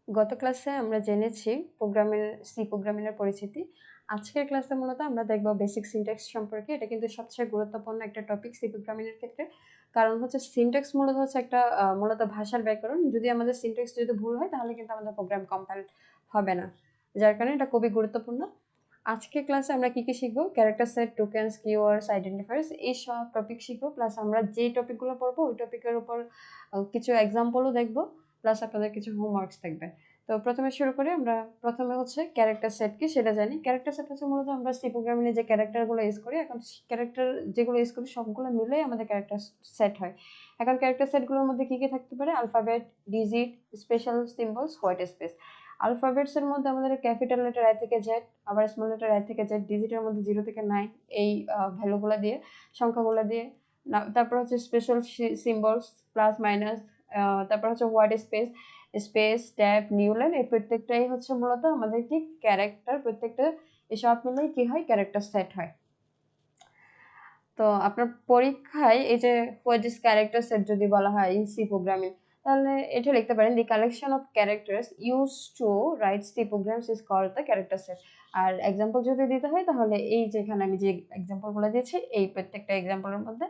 গত ক্লাসে আমরা জেনেছি সি প্রোগ্রামিং এর পরিচিতি। আজকের ক্লাসে মূলত আমরা দেখব বেসিক সিনট্যাক্স সম্পর্কে। এটা কিন্তু সবচেয়ে গুরুত্বপূর্ণ একটা টপিক সি প্রোগ্রামিং এর ক্ষেত্রে। কারণ হচ্ছে সিনট্যাক্স মূলত হচ্ছে একটা মূলত ভাষার ব্যাকরণ। যদি আমাদের সিনট্যাক্স যদি ভুল হয় তাহলে কিন্তু আমাদের প্রোগ্রাম কম্পাইল হবে না। যার কারণে এটা খুবই গুরুত্বপূর্ণ। আজকের ক্লাসে আমরা কি শিখবো? Character set, tokens, keywords, identifiers এই সব টপিক শিখবো। প্লাস আমরা যে টপিকগুলো পড়বো ওই টপিকের উপর কিছু এক্সাম্পলও দেখবো। প্লাস আপনাদের কিছু হোমওয়ার্কস থাকবে। তো প্রথমে শুরু করি আমরা। প্রথমে হচ্ছে ক্যারেক্টার সেট কি সেটা জানি। ক্যারেক্টার সেট হচ্ছে মূলত আমরা সি প্রোগ্রামিং এ যে ক্যারেক্টারগুলো ইউজ করি, এখন ক্যারেক্টার যেগুলো ইউজ করি সবগুলো মিলেই আমাদের ক্যারেক্টার সেট হয়। এখন ক্যারেক্টার সেটগুলোর মধ্যে কি থাকতে পারে? Alphabet, digit, special symbols, white space. Alphabets এর মধ্যে আমাদের ক্যাপিটাল লেটার আই থেকে জেড, আবার স্মল লেটার আই থেকে জেড, ডিজিটের মধ্যে 0 থেকে 9 এই ভ্যালুগুলো দিয়ে, সংখ্যাগুলো দিয়ে। তারপর হচ্ছে স্পেশাল সিম্বলস, প্লাস মাইনাস, তারপর হচ্ছে white space, space, tab, new line, এই প্রত্যেকটাই হচ্ছে মূলত আমাদের কি ক্যারেক্টার। প্রত্যেকটা এসব মিলেই কি হয়? ক্যারেক্টার সেট হয়। তো আপনার পরীক্ষায় এই যে হোয়াট ইজ ক্যারেক্টার সেট যদি বলা হয় ইন সি প্রোগ্রামিং, তাহলে এটা লিখতে পারেন the collection of characters use to write C programs is called the character set. আর এক্সাম্পল যদি দিতে হয় তাহলে এই যেখানে আমি যে এক্সাম্পলগুলো দিয়েছি এই প্রত্যেকটা এক্সাম্পলের মধ্যে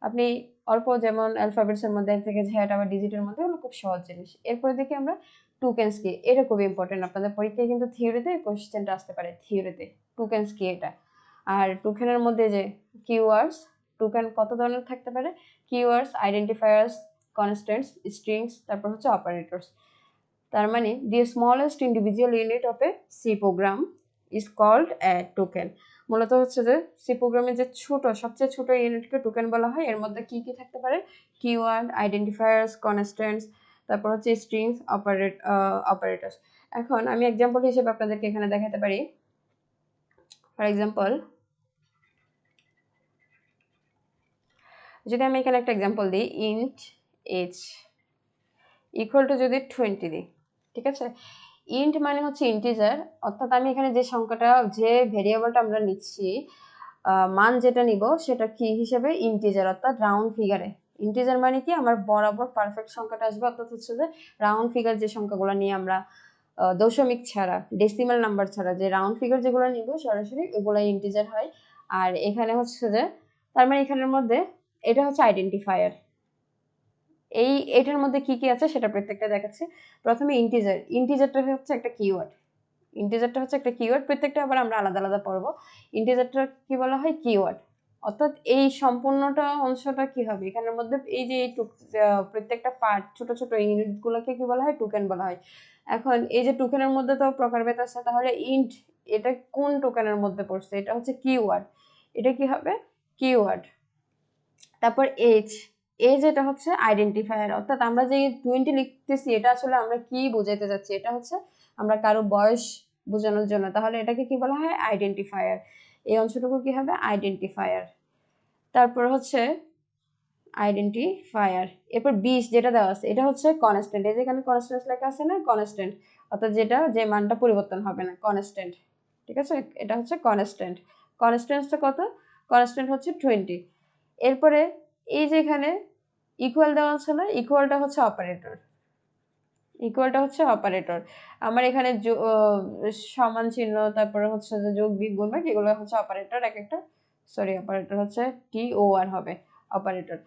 আপনি অল্প, যেমন অ্যালফাবেটস এর মধ্যে থেকে ঝ্যাট, আবার ডিজিটের মধ্যে, ওগুলো খুব সহজ জিনিস। এরপরে দেখি আমরা টুকেন্স কি। এটা খুব ইম্পর্টেন্ট, আপনাদের পরীক্ষায় কিন্তু থিওরিতে কোশ্চেনটা আসতে পারে। থিওরিতে টুকেন্স কি এটা। আর টোকেনের মধ্যে যে কিওয়ার্ডস, টোকেন কত ধরনের থাকতে পারে? কিওয়ার্ডস, আইডেন্টিফায়ার্স, কনস্ট্যান্টস, স্ট্রিংস, তারপর হচ্ছে অপারেটরস। তার মানে the smallest individual unit of a C program is called a token. মূলত হচ্ছে যে সি প্রোগ্রামের যে সবচেয়ে ছোট ইউনিটকে টোকেন বলা হয়। এর মধ্যে কি থাকতে পারে? কিওয়ার্ড, আইডেন্টিফায়ার্স, কনস্ট্যান্টস, তারপর হচ্ছে স্ট্রিংস, অপারেটরস। এখন আমি এক্সাম্পল হিসেবে আপনাদেরকে এখানে দেখাতে পারি। ফর এক্সাম্পল, যদি আমি এখানে একটা এক্সাম্পল দিই, ইন্ট এজ ইকুয়াল টু যদি 20 দিই, ঠিক আছে? ইন্ট মানে হচ্ছে ইন্টিজার, অর্থাৎ আমি এখানে যে সংখ্যাটা, যে ভেরিয়েবলটা আমরা নিচ্ছি, মান যেটা নিব সেটা কি হিসেবে? ইন্টিজার, অর্থাৎ রাউন্ড ফিগারে। ইন্টিজার মানে কি? আমার বরাবর পারফেক্ট সংখ্যাটা আসবে, অর্থাৎ হচ্ছে যে রাউন্ড ফিগার যে সংখ্যাগুলো নিয়ে আমরা দশমিক ছাড়া, ডেসিমাল নাম্বার ছাড়া যে রাউন্ড ফিগার যেগুলো নিব সরাসরি, ওগুলো ইন্টিজার হয়। আর এখানে হচ্ছে যে, তার মানে এখানের মধ্যে এটা হচ্ছে আইডেন্টিফায়ার। এটার মধ্যে কি আছে সেটা প্রত্যেকটা দেখাচ্ছি। প্রথমে ইন্টিজার। ইন্টিজারটা হচ্ছে একটা কিওয়ার্ড। ইন্টিজারটা হচ্ছে একটা কিওয়ার্ড। প্রত্যেকটা আবার আমরা আলাদা আলাদা পড়বো। ইন্টিজারটা কি বলা হয়? কিওয়ার্ড। অর্থাৎ এই সম্পূর্ণটা অংশটা কি হবে? এখানের মধ্যে এই যে প্রত্যেকটা পার্ট, ছোট ছোট ইউনিটগুলোকে কি বলা হয়? টোকেন বলা হয়। এখন এই যে টোকেনের মধ্যে তো প্রকারভেদ আছে, তাহলে ইন্ট এটা কোন টোকেনের মধ্যে পড়ছে? এটা হচ্ছে কিওয়ার্ড। এটা কি হবে? কিওয়ার্ড। তারপর এজ। এজ এটা হচ্ছে আইডেন্টিফায়ার, অর্থাৎ আমরা যে 20 লিখতেছি এটা আসলে আমরা কি বোঝাতে যাচ্ছি? এটা হচ্ছে আমরা কারো বয়স বোঝানোর জন্য, তাহলে এটাকে কি বলা হয়? আইডেন্টিফায়ার। এই অংশটুকু কি হবে? আইডেন্টিফায়ার। তারপর হচ্ছে আইডেন্টিফায়ার। এরপর 20 যেটা দেওয়া আছে এটা হচ্ছে কনস্ট্যান্ট। এই যে এখানে কনস্ট্যান্ট লেখা আছে না? কনস্ট্যান্ট, অর্থাৎ যেটা যে মানটা পরিবর্তন হবে না, কনস্ট্যান্ট। ঠিক আছে, এটা হচ্ছে কনস্ট্যান্ট। কনস্ট্যান্টটা কত? কনস্ট্যান্ট হচ্ছে 20। এরপরে এই যে এখানে ইকুয়াল দেওয়া আছে না? ইকুয়ালটা হচ্ছে অপারেটর। ইকুয়ালটা হচ্ছে অপারেটর। আমার এখানে সমান চিহ্ন, তারপরে হচ্ছে যে যোগ, বিয়োগ, গুণ, ভাগ, এগুলো হচ্ছে অপারেটর। এক একটা, সরি, অপারেটর হচ্ছে টি ও আর হবে অপারেটর।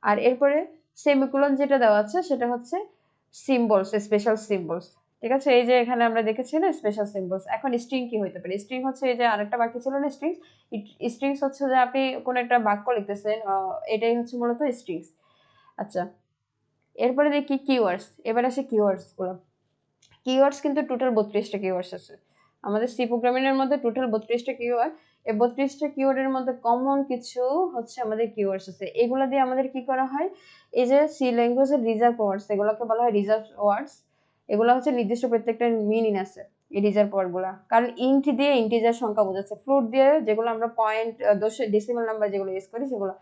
আর এরপরে সেমিকোলন যেটা দেওয়া আছে সেটা হচ্ছে সিম্বলস, স্পেশাল সিম্বলস। ঠিক আছে, এই যে এখানে আমরা দেখেছি না স্পেশাল সিম্বলস। এখন স্ট্রিং কি হইতে পারে? স্ট্রিং হচ্ছে এই যে আরেকটা বাকি ছিল না, স্ট্রিংস। স্ট্রিংস হচ্ছে যে আপনি কোন একটা বাক্য লিখতেছেন, এটাই হচ্ছে মূলত স্ট্রিংস। আচ্ছা, এরপরে দেখি কিওয়ার্ডস। এবার আসে কিওয়ার্ডস গুলো। কিওয়ার্ডস কিন্তু টোটাল 32টা কিওয়ার্ডস আছে আমাদের সি প্রোগ্রামিং এর মধ্যে। টোটাল 32টা কিওয়ার্ড। এই 32টা কিওয়ার্ডের মধ্যে কমন কিছু হচ্ছে আমাদের কিওয়ার্ডস আছে। এগুলো দিয়ে আমাদের কি করা হয়? এই যে সি ল্যাঙ্গুয়েজের রিজার্ভ ওয়ার্ডস, এগুলোকে বলা হয় রিজার্ভ ওয়ার্ডস। এগুলো হচ্ছে নির্দিষ্ট প্রত্যেকটা মিনিং আছে এই রিজার্ভ ওয়ার্ড গুলা। কারণ ইন্ট দিয়ে ইন্টিজার সংখ্যা বোঝাচ্ছে, ফ্লোট দিয়ে যেগুলো আমরা পয়েন্ট, ডেসিমাল নাম্বার যেগুলো ইউজ করি সেগুলো।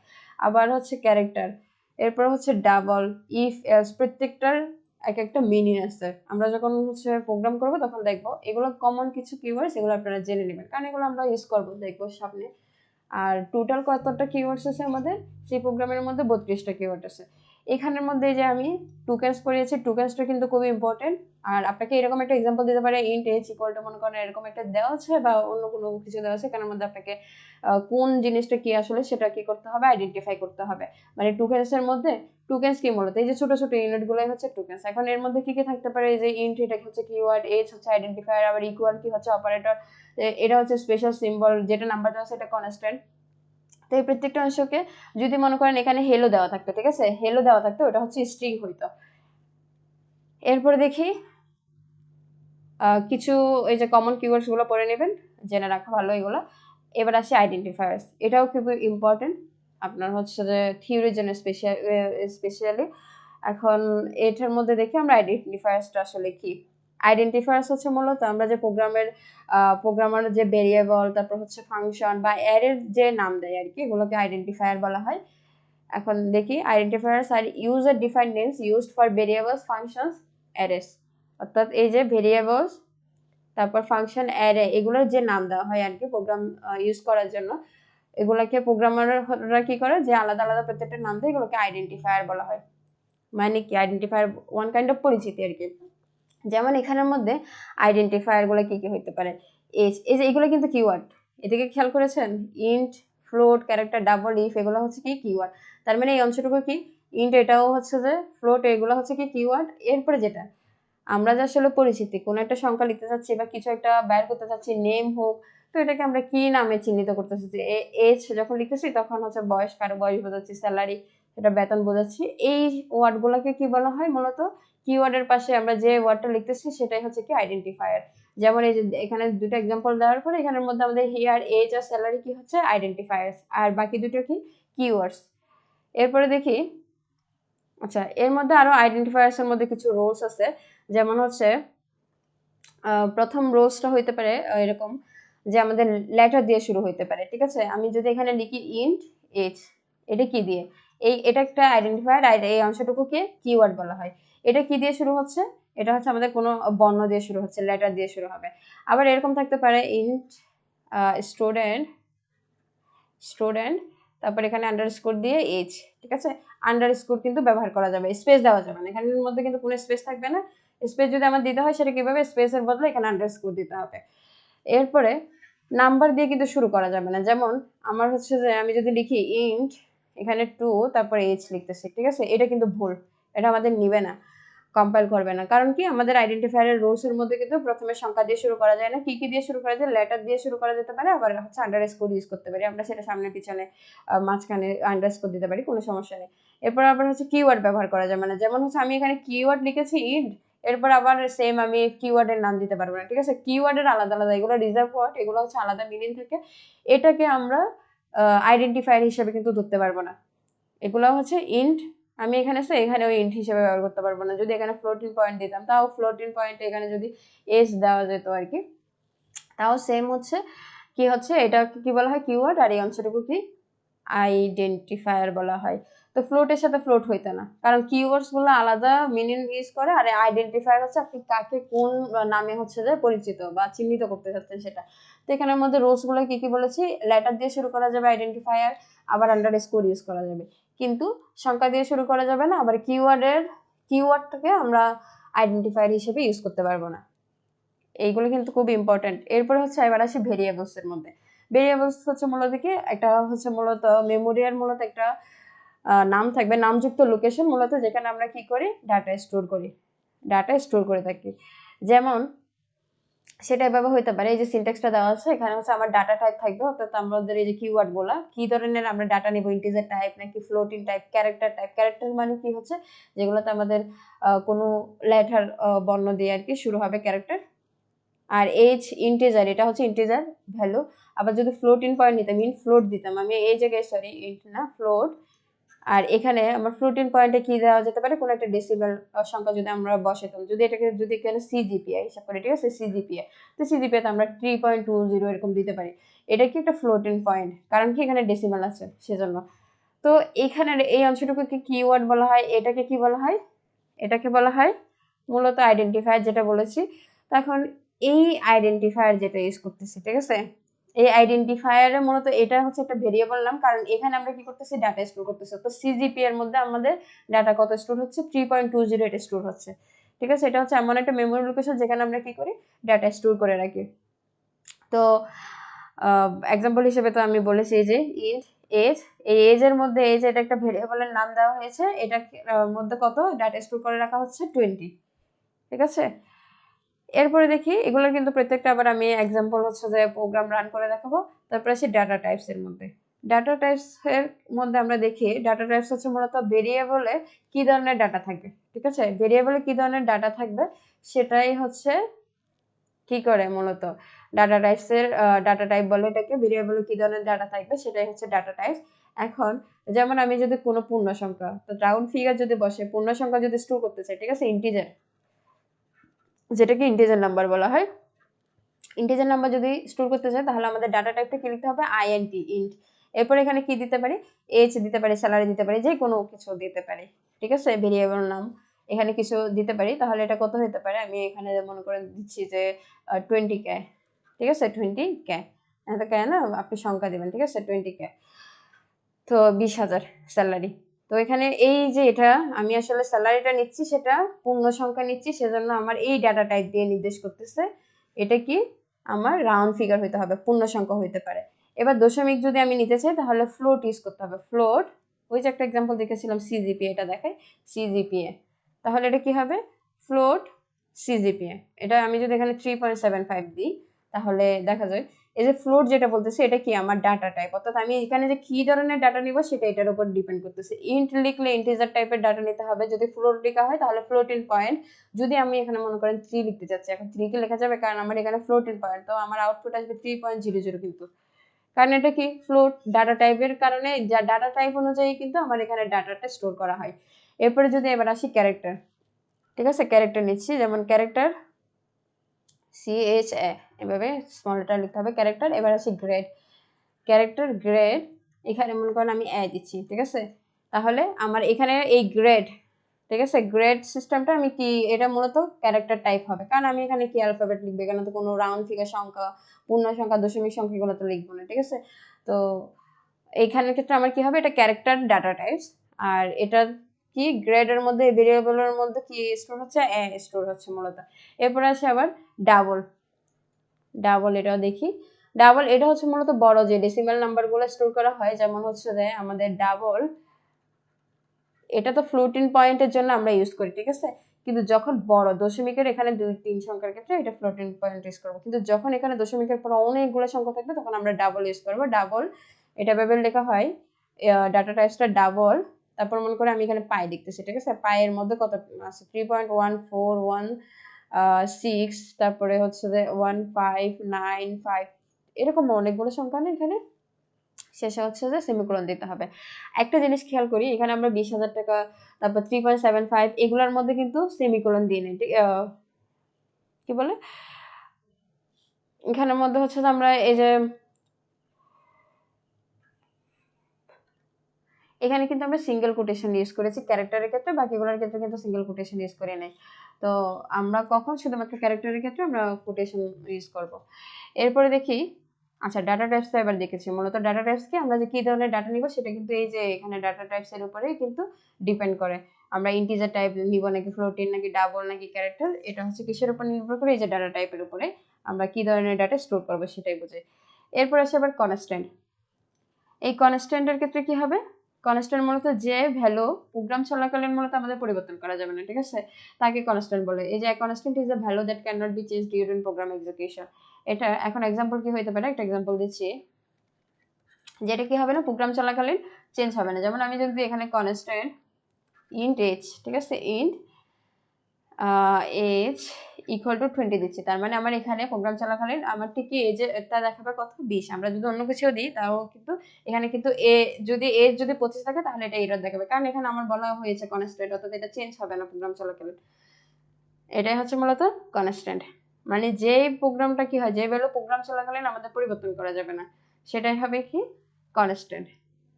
আবার হচ্ছে ক্যারেক্টার। এরপর হচ্ছে ডাবল, ইফ, এলস, প্রত্যেকটার এক একটা মিনিং আছে। আমরা যখন হচ্ছে প্রোগ্রাম করবো তখন দেখবো এগুলো কমন কিছু কিওয়ার্ডস, এগুলো আপনারা জেনে নেবেন, কারণ এগুলো আমরা ইউজ করবো, দেখবো সামনে। আর টোটাল কতটা কিওয়ার্ডস আছে আমাদের সি প্রোগ্রামের মধ্যে? 32টা কিওয়ার্ড আছে। এখানের মধ্যে যে আমি টোকেনস পড়িয়েছি, টোকেনসটা কিন্তু খুবই ইম্পর্টেন্ট। আর আপনাকে এরকম একটা এক্সাম্পল দিতে পারে, ইন্ট h ইকুয়াল টু মনে করেন এরকম একটা দেওয়া আছে বা অন্য কোনো কিছু দেওয়া আছে, এখানের মধ্যে আপনাকে কোন জিনিসটা কি আসলে সেটা কি করতে হবে, আইডেন্টিফাই করতে হবে। মানে টোকেনসের মধ্যে টোকেনস কি মূলত এই যে ছোট ছোট ইউনিটগুলোই হচ্ছে টোকেনস। এখন এর মধ্যে কি কি থাকতে পারে, এই যে ইন্ট এটা হচ্ছে কিওয়ার্ড, h হচ্ছে আইডেন্টিফায়ার, আবার ইকুয়াল কি হচ্ছে অপারেটর, এটা হচ্ছে স্পেশাল সিম্বল, যেটা নাম্বার দেওয়া আছে এটা কনস্ট্যান্ট। তো এই প্রত্যেকটা অংশকে যদি মনে করেন এখানে হেলো দেওয়া থাকতো, ঠিক আছে, হেলো দেওয়া থাকতো, ওটা হচ্ছে স্ট্রিং হইতো। এরপরে দেখি কিছু এই যে কমন কিওয়ার্ডস গুলো পড়ে নেবেন, জেনে রাখা ভালো এগুলো। এবার আসি আইডেন্টিফায়ার্স, এটাও খুবই ইম্পর্টেন্ট আপনার হচ্ছে যে থিওরির জন্য স্পেশালি। এখন এটার মধ্যে দেখি আমরা আইডেন্টিফায়ার্সটা আসলে কি। আইডেন্টিফায়ার্স হচ্ছে মূলত আমরা যে প্রোগ্রামার যে ভেরিয়েবল, তারপর হচ্ছে ফাংশন বা অ্যারের যে নাম দেয় আর কি, এগুলোকে আইডেন্টিফায়ার বলা হয়। এখন দেখি আইডেন্টিফায়ার্স আর user defined names used for variables, functions, arrays. অর্থাৎ এই যে ভেরিয়েবলস, তারপর ফাংশন, অ্যারে, এগুলোর যে নাম দেওয়া হয় আর কি প্রোগ্রাম ইউজ করার জন্য, এগুলোকে প্রোগ্রামাররা কি করে যে আলাদা আলাদা প্রত্যেকটা নাম দিয়ে এগুলোকে আইডেন্টিফায়ার বলা হয়। মানে কি আইডেন্টিফায়ার ওয়ান কাইন্ড অফ পরিচিতি আর কি। যেমন এখানের মধ্যে আইডেন্টিফায়ার গুলো কি কি হইতে পারে, এই যে এগুলো কিন্তু কিওয়ার্ড, এদিকে খেয়াল করেছেন, int, float, character, double, if, এগুলো হচ্ছে কি কিওয়ার্ড। তার মানে এই অংশটুকু কি ইন্ট, এটাও হচ্ছে যে ফ্লোট, এগুলো হচ্ছে কি কিওয়ার্ড। এরপরে যেটা আমরা যে আসলে পরিচিতি, কোনো একটা সংখ্যা লিখতে চাচ্ছি বা কিছু একটা বের করতে চাচ্ছি, নেম হোক, তো এটাকে আমরা কি নামে চিহ্নিত করতে চাচ্ছি, এজ যখন লিখতেছি তখন হচ্ছে বয়স, কারো বয়স বোঝাচ্ছি, স্যালারি এটা বেতন বোঝাচ্ছি, এই ওয়ার্ডগুলোকে কি বলা হয় মূলত কিওয়ার্ডের পাশে আমরা যে ওয়ার্ডটা লিখতেছি সেটাই হচ্ছে কি আইডেন্টিফায়ার। যেমন এই যে এখানে দুটো এক্সাম্পল দেওয়ার পরে এখানের মধ্যে আমাদের হিয়ার, এজ আর স্যালারি কি হচ্ছে আইডেন্টিফায়ার্স, আর বাকি দুটো কি কিওয়ার্ডস। এরপরে দেখি, আচ্ছা এর মধ্যে আরো আইডেন্টিফায়ার্স এর মধ্যে কিছু রোলস আছে। যেমন হচ্ছে প্রথম রোলসটা হইতে পারে এরকম যে আমাদের লেটার দিয়ে শুরু হইতে পারে, ঠিক আছে। আমি যদি এখানে লিখি ইন্ট এজ, এটা কি দিয়ে, এটা একটা আইডেন্টিফায়ার, আর এই অংশটুকুকে কিওয়ার্ড বলা হয়। এটা কি দিয়ে শুরু হচ্ছে, এটা হচ্ছে আমাদের কোনো বর্ণ দিয়ে শুরু হচ্ছে, লেটার দিয়ে শুরু হবে। আবার এরকম থাকতে পারে ইন্ট স্টুডেন্ট, তারপর এখানে আন্ডারস্কোর দিয়ে এজ, ঠিক আছে। আন্ডারস্কোর কিন্তু ব্যবহার করা যাবে, স্পেস দেওয়া যাবে না, এখানের মধ্যে কিন্তু কোনো স্পেস থাকবে না। স্পেস যদি আমার দিতে হয় সেটা কিভাবে, স্পেসের বদলে এখানে আন্ডারস্কোর দিতে হবে। এরপরে নাম্বার দিয়ে কিন্তু শুরু করা যাবে না। যেমন আমার হচ্ছে যে আমি যদি লিখি ইন্ট এখানে 2 তারপরে এজ লিখতেছি, ঠিক আছে, এটা কিন্তু ভুল, এটা আমাদের নিবে না, কম্পাইল করবে না। কারণ কি আমাদের আইডেন্টিফায়ারের রোলস এর মধ্যে কিন্তু প্রথমে সংখ্যা দিয়ে শুরু করা যায় না, কি কি দিয়ে শুরু করা যায়, লেটার দিয়ে শুরু করা যেতে পারে, আবার হচ্ছে আন্ডারস্কোর ইউজ করতে পারি আমরা, সেটা সামনে পিছনে মাঝখানে আন্ডারস্কোর দিতে পারি, কোনো সমস্যা নেই। এরপর আবার হচ্ছে কিওয়ার্ড ব্যবহার করা যায়, মানে যেমন হচ্ছে আমি এখানে কিওয়ার্ড লিখেছি ইন্ট, এরপর আবার সেম আমি কিওয়ার্ডের নাম দিতে পারবো না, ঠিক আছে। কিওয়ার্ডের আলাদা আলাদা, এগুলো রিজার্ভ ওয়ার্ড, এগুলো হচ্ছে আলাদা মিনিং থাকে, এটাকে আমরা আইডেন্টিফায়ার হিসেবে কিন্তু ধরতে পারবো না। এগুলো হচ্ছে ইন্ট, আমি এখানে এখানেও ইন্ট হিসেবে ব্যবহার করতে পারবো না। যদি এখানে ফ্লোটিং পয়েন্ট দিতাম, তাও ফ্লোটিং পয়েন্ট এখানে যদি এস দেওয়া যেত আর কি, তাও সেম হচ্ছে কি হচ্ছে, এটা কি বলা হয় কিওয়ার্ড, আর এই অংশটুকু কি আইডেন্টিফায়ার বলা হয়। তো ফ্লোটের সাথে ফ্লোট হইতো না, কারণ কিওয়ার্ডস গুলো আলাদা মিনিং ইউজ করে, আর আইডেন্টিফায়ার হচ্ছে আপনি কাকে কোন নামে হচ্ছে যে পরিচিত বা চিহ্নিত করতে চাচ্ছেন সেটা। তো এখানের মধ্যে রোলস গুলো কি কি বলেছি, লেটার দিয়ে শুরু করা যাবে আইডেন্টিফায়ার, আবার আন্ডারস্কোর ইউজ করা যাবে, কিন্তু সংখ্যা দিয়ে শুরু করা যাবে না, আবার কিওয়ার্ডটাকে আমরা আইডেন্টিফায়ার হিসেবে ইউজ করতে পারবো না। এইগুলো কিন্তু খুব ইম্পর্টেন্ট। এরপরে হচ্ছে এবার আসি ভেরিয়েবলস এর মধ্যে। ভেরিয়েবলস হচ্ছে মূলত কি, একটা হচ্ছে মূলত মেমোরিয়ার মূলত একটা নাম থাকবে, নামযুক্ত লোকেশন মূলত, যেখানে আমরা কি করি, ডাটা স্টোর করে থাকি। যেমন সেটা এভাবে হইতে পারে, এই যে সিনট্যাক্সটা দেওয়া আছে এখানে হচ্ছে আমার ডাটা টাইপ থাকবে, অর্থাৎ আমাদের এই যে কিওয়ার্ড গুলা কি ধরনের আমরা ডাটা নিব, ইন্টিজার টাইপ নাকি floating type, character type. Character মানে কি হচ্ছে যেগুলোতে আমাদের কোনো লেটার বর্ণ দিয়ে আর কি শুরু হবে ক্যারেক্টার। আর এজ ইন্টিজার, এটা হচ্ছে ইন্টিজার ভ্যালু। আবার যদি ফ্লোটিং পয়েন্ট নিতাম, ফ্লোট দিতাম আমি এই জায়গায়, সরি ইন্ট না ফ্লোট, আর এখানে আমার ফ্লোটিং পয়েন্টে কি দেওয়া যেতে পারে, কোনো একটা ডেসিমাল সংখ্যা যদি আমরা বসাতাম, যদি এটাকে যদি এখানে সিজিপিআই হিসাব করি, ঠিক আছে, সিজিপিআই, তো সিজিপিআই তে আমরা 3.20 এরকম দিতে পারি। এটা কি একটা ফ্লোটিং পয়েন্ট, কারণ কি এখানে ডেসিমাল আছে সেজন্য। তো এখানে এই অংশটুকুকে কিওয়ার্ড বলা হয়, এটাকে কি বলা হয়, এটাকে বলা হয় মূলত আইডেন্টিফায়ার, যেটা বলেছি। তো এখন এই আইডেন্টিফায়ার যেটা ইউজ করতেছি, ঠিক আছে, এই আইডেন্টিফায়ারের মূলত এটা হচ্ছে একটা ভেরিয়েবল নাম, কারণ এখানে আমরা কি করতেছি, ডাটা স্টোর করতেছি। তো সিজিপি এর মধ্যে আমাদের ডাটা কত স্টোর হচ্ছে, 3.20 এটা স্টোর হচ্ছে। ঠিক আছে, এটা হচ্ছে এমন একটা মেমোরি লোকেশন যেখানে আমরা কি করি, ডাটা স্টোর করে রাখি। তো এক্সাম্পল হিসেবে তো আমি বলেছি যে ইন্ট এজ, এই এজ এর মধ্যে এজ এটা একটা ভেরিয়েবলের নাম দেওয়া হয়েছে, এটা মধ্যে কত ডাটা স্টোর করে রাখা হচ্ছে 20। ঠিক আছে, এরপরে দেখি এগুলোর কিন্তু প্রত্যেকটা আবার আমি এক্সাম্পল হচ্ছে যে প্রোগ্রাম রান করে দেখাবো। তারপরে আসি ডাটা টাইপস এর মধ্যে। ডাটা টাইপস এর মধ্যে আমরা দেখি ডাটা টাইপস হচ্ছে মূলত ভেরিয়েবলে কি ধরনের ডাটা থাকবে। ঠিক আছে, ভেরিয়েবলে কি ধরনের ডাটা থাকবে সেটাই হচ্ছে কি করে মূলত ডাটা টাইপস এর ডাটা টাইপ বলে এটাকে। ভেরিয়েবলে কি ধরনের ডাটা থাকবে সেটাই হচ্ছে ডাটা টাইপস। এখন যেমন আমি যদি কোনো পূর্ণ সংখ্যা, তো রাউন্ড ফিগার যদি বসে, পূর্ণ সংখ্যা যদি স্টোর করতে চাই, ঠিক আছে, ইন্টিজার, যেটাকে ইন্টিজার নাম্বার বলা হয়, ইন্টিজার নাম্বার যদি স্টোর করতে চাই তাহলে আমাদের ডাটা টাইপটা কি লিখতে হবে, ইন্ট ইন্ট। এরপর এখানে কি দিতে পারি, এজ দিতে পারি, স্যালারি দিতে পারি, যে কোনো কিছু দিতে পারি। ঠিক আছে, ভেরিয়েবল নাম এখানে কিছু দিতে পারি। তাহলে এটা কত হতে পারে, আমি এখানে মনে করে দিচ্ছি যে 20K। ঠিক আছে, 20K, এত কে না, আপনি সংখ্যা দিবেন। ঠিক আছে, 20K, তো 20,000 স্যালারি। তো এখানে এই যে এটা আমি আসলে স্যালারিটা নিচ্ছি সেটা পূর্ণ সংখ্যা নিচ্ছি, সেজন্য আমার এই ডাটা টাইপ দিয়ে নির্দেশ করতেছে এটা কি আমার রাউন্ড ফিগার হইতে হবে, পূর্ণ সংখ্যা হইতে পারে। এবার দশমিক যদি আমি নিতে চাই তাহলে ফ্লোট ইউজ করতে হবে। ফ্লোট, ওই যে একটা এক্সাম্পল দেখেছিলাম সিজিপিএ, এটা দেখাই সিজিপিএ, তাহলে এটা কি হবে, ফ্লোট সিজিপিএ। এটা আমি যদি এখানে 3.75 দিই তাহলে দেখা যায় এই যে ফ্লোট যেটা বলতেছে এটা কি আমার ডাটা টাইপ, অর্থাৎ আমি এখানে যে কি ধরনের ডাটা নিব সেটা এটার উপর ডিপেন্ড করতেছে। ইন্ট লিখলে ইন্টিজার টাইপের ডাটা নিতে হবে, যদি ফ্লোট লেখা হয় তাহলে ফ্লোটিং পয়েন্ট। যদি আমি এখানে মনে করেন 3 লিখতে চাচ্ছি, এখন 3 কি লেখা যাবে, কারণ আমার এখানে ফ্লোটিং পয়েন্ট, তো আমার আউটপুট আসবে 3.00, কিন্তু কারণ এটা কি ফ্লোট ডাটা টাইপের কারণে, যা ডাটা টাইপ অনুযায়ী কিন্তু আমার এখানে ডাটাটা স্টোর করা হয়। এরপরে যদি এবার আসি ক্যারেক্টার, ঠিক আছে, ক্যারেক্টার নিচ্ছি, যেমন ক্যারেক্টার CHA, এভাবে স্মল লেটার লিখতে হবে ক্যারেক্টার। এবার আসি গ্রেড, ক্যারেক্টার গ্রেড, এখানে মনে করেন আমি এ দিচ্ছি। ঠিক আছে, তাহলে আমার এখানে এই গ্রেড, ঠিক আছে, গ্রেড সিস্টেমটা আমি কি, এটা মূলত ক্যারেক্টার টাইপ হবে, কারণ আমি এখানে কি অ্যালফাবেট লিখবে, এখানে তো কোনো রাউন্ড ফিগার সংখ্যা, পূর্ণ সংখ্যা, দশমিক সংখ্যা এগুলো তো লিখবো না। ঠিক আছে, তো এইখানের ক্ষেত্রে আমার কি হবে, এটা ক্যারেক্টার ডাটা টাইপস। আর এটা কি গ্রেডের মধ্যে ভেরিয়েবলের মধ্যে কি স্টোর হচ্ছে, এ স্টোর হচ্ছে মূলত। এরপরে আসে আবার ডাবল, ডাবল এটাও দেখি। ডাবল এটা হচ্ছে মূলত বড় যে ডেসিমাল নাম্বারগুলো স্টোর করা হয়, যেমন হচ্ছে যে আমাদের ডাবল, এটা তো ফ্লোটিং পয়েন্টের জন্য আমরা ইউজ করি। ঠিক আছে, কিন্তু যখন বড় দশমিকের এখানে 2-3 সংখ্যার ক্ষেত্রে এটা ফ্লোটিং পয়েন্ট ইউজ করবো, কিন্তু যখন এখানে দশমিকের পর অনেকগুলো সংখ্যা থাকবে তখন আমরা ডাবল ইউজ করবো। ডাবল এটা ভেবে লেখা হয়, ডাটা টাইপসটা ডাবল। তারপর মনে করে আমি এখানে পাই দেখতেছি। ঠিক আছে, পায়ের মধ্যে কত আছে, 3.1416, তারপরে হচ্ছে যে 1595, এরকম অনেকগুলো সংখ্যা না এখানে, শেষে হচ্ছে যে সেমিকোলন দিতে হবে। একটা জিনিস খেয়াল করি, এখানে আমরা 20,000 টাকা, তারপর 3.75 এগুলোর মধ্যে কিন্তু সেমিকোলন দিই নাই। কি বলে, এখানের মধ্যে হচ্ছে যে আমরা এই যে এখানে কিন্তু আমরা সিঙ্গেল কোটেশন ইউজ করেছি ক্যারেক্টারের ক্ষেত্রে, বাকিগুলোর ক্ষেত্রে কিন্তু সিঙ্গেল কোটেশন ইউজ করি নাই। তো আমরা কখন শুধুমাত্র ক্যারেক্টারের ক্ষেত্রে আমরা কোটেশন ইউজ করব। এরপরে দেখি, আচ্ছা ডাটা টাইপস তো এবার দেখেছি, মূলত ডাটা টাইপস কি, আমরা যে কি ধরনের ডাটা নিব সেটা কিন্তু এই যে এখানে ডাটা টাইপস এর উপরেই কিন্তু ডিপেন্ড করে। আমরা ইন্টিজার টাইপ নিব নাকি ফ্লোটিং নাকি ডাবল নাকি ক্যারেক্টার, এটা হচ্ছে কিসের উপর নির্ভর করে, এই যে ডাটা টাইপের উপরে আমরা কি ধরনের ডাটা স্টোর করব সেটাই বোঝে। এরপর আসে আবার কনস্ট্যান্ট। এই কনস্ট্যান্টের ক্ষেত্রে কি হবে, কনস্ট্যান্ট মূলত যে ভ্যালু প্রোগ্রাম চলাকালীন মূলত আমাদের পরিবর্তন করা যাবে না। ঠিক আছে, তাকে কনস্ট্যান্ট বলে। এই যে constant is a value that can not be change during program execution. এটা এখন এক্সাম্পল কি হইতে পারে, একটা এক্সাম্পল দিচ্ছি, যেটা কি হবে না, প্রোগ্রাম চলাকালীন চেঞ্জ হবে না। যেমন আমি যদি এখানে কনস্ট্যান্ট ইন্ট এজ, ঠিক আছে, ইন্ট এজ ইকুয়াল টু 20 দিচ্ছি, তার মানে আমার এখানে প্রোগ্রাম চলাকালীন আমার ঠিকই এজটা দেখাবে কত, 20। আমরা যদি অন্য কিছু দিই তাও কিন্তু এখানে কিন্তু যদি এজ যদি 25 থাকে তাহলে এটা এরর দেখাবে, কারণ এখানে আমার বলা হয়েছে কনস্ট্যান্ট, অর্থাৎ এটা চেঞ্জ হবে না প্রোগ্রাম চলাকালীন। এটাই হচ্ছে মূলত কনস্ট্যান্ট, মানে যে প্রোগ্রামটা কি হয়, যে ভ্যালু প্রোগ্রাম চলাকালীন আমাদের পরিবর্তন করা যাবে না সেটাই হবে কি কনস্ট্যান্ট।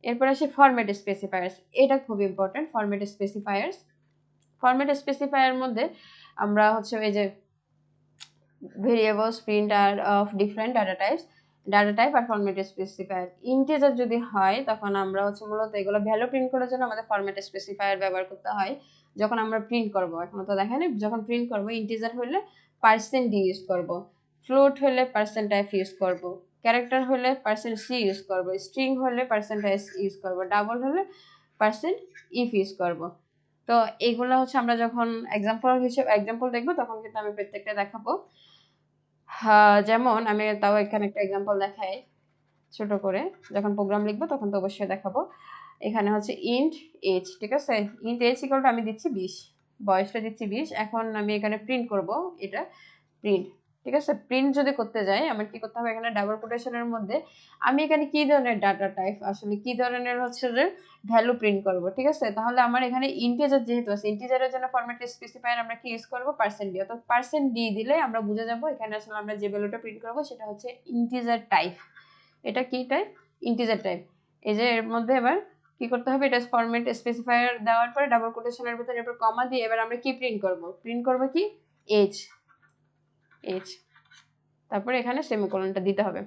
এরপর আসি ফরম্যাট স্পেসিফায়ার্স, এটা খুব important. Format specifiers, format specifier মধ্যে আমরা হচ্ছে এই যে ভেরিয়েবলস প্রিন্ট আর of different data types, data type আর ফরম্যাট স্পেসিফায়ার। ইন্টিজার যদি হয় তখন আমরা হচ্ছে মূলত এগুলো ভ্যালু প্রিন্ট করার জন্য আমাদের ফরম্যাট স্পেসিফায়ার ব্যবহার করতে হয় যখন আমরা প্রিন্ট করব। এখন তো দেখেন যখন প্রিন্ট করব ইন্টিজার হলে %d ইউজ করব, ফ্লোট হলে %f ইউজ করব, ক্যারেক্টার হলে %c ইউজ করব, স্ট্রিং হলে %s ইউজ করব, ডাবল হলে %if ইউজ করব। তো এইগুলো হচ্ছে আমরা যখন এক্সাম্পল দেখবো তখন কিন্তু আমি প্রত্যেকটা দেখাবো। যেমন আমি তাও এখানে একটা এক্সাম্পল দেখাই ছোট করে, যখন প্রোগ্রাম লিখবো তখন তো অবশ্যই দেখাবো। এখানে হচ্ছে int age, ঠিক আছে, int age ইকুয়াল টু আমি দিচ্ছি 20, বয়সটা দিচ্ছি 20। এখন আমি এখানে প্রিন্ট করব, এটা প্রিন্ট, ঠিক আছে। প্রিন্ট যদি করতে যাই আমার কি করতে হবে, এখানে ডাবল কোটেশনের মধ্যে আমি এখানে কি ধরনের ডাটা টাইপ, আসলে কি ধরনের হচ্ছে যে ভ্যালু প্রিন্ট করব, ঠিক আছে। তাহলে আমার এখানে ইন্টিজার যেহেতু আছে, ইন্টিজারের জন্য ফরম্যাট স্পেসিফায়ার আমরা কি ইউজ করব, %d। অর্থাৎ %d দিলে আমরা বুঝে যাব এখানে আসলে আমরা যে ভ্যালুটা প্রিন্ট করব সেটা হচ্ছে ইন্টিজার টাইপ। এটা কি টাইপ, ইন্টিজার টাইপ। এই যে এর মধ্যে এবার কি করতে হবে, এটা ফরম্যাট স্পেসিফায়ার দেওয়ার পরে ডাবল কোটেশনের ভিতরে এরপর কমা দিয়ে এবার আমরা কি প্রিন্ট করব কি এজ, তারপরে এখানে সেমিকোলনটা দিতে হবে।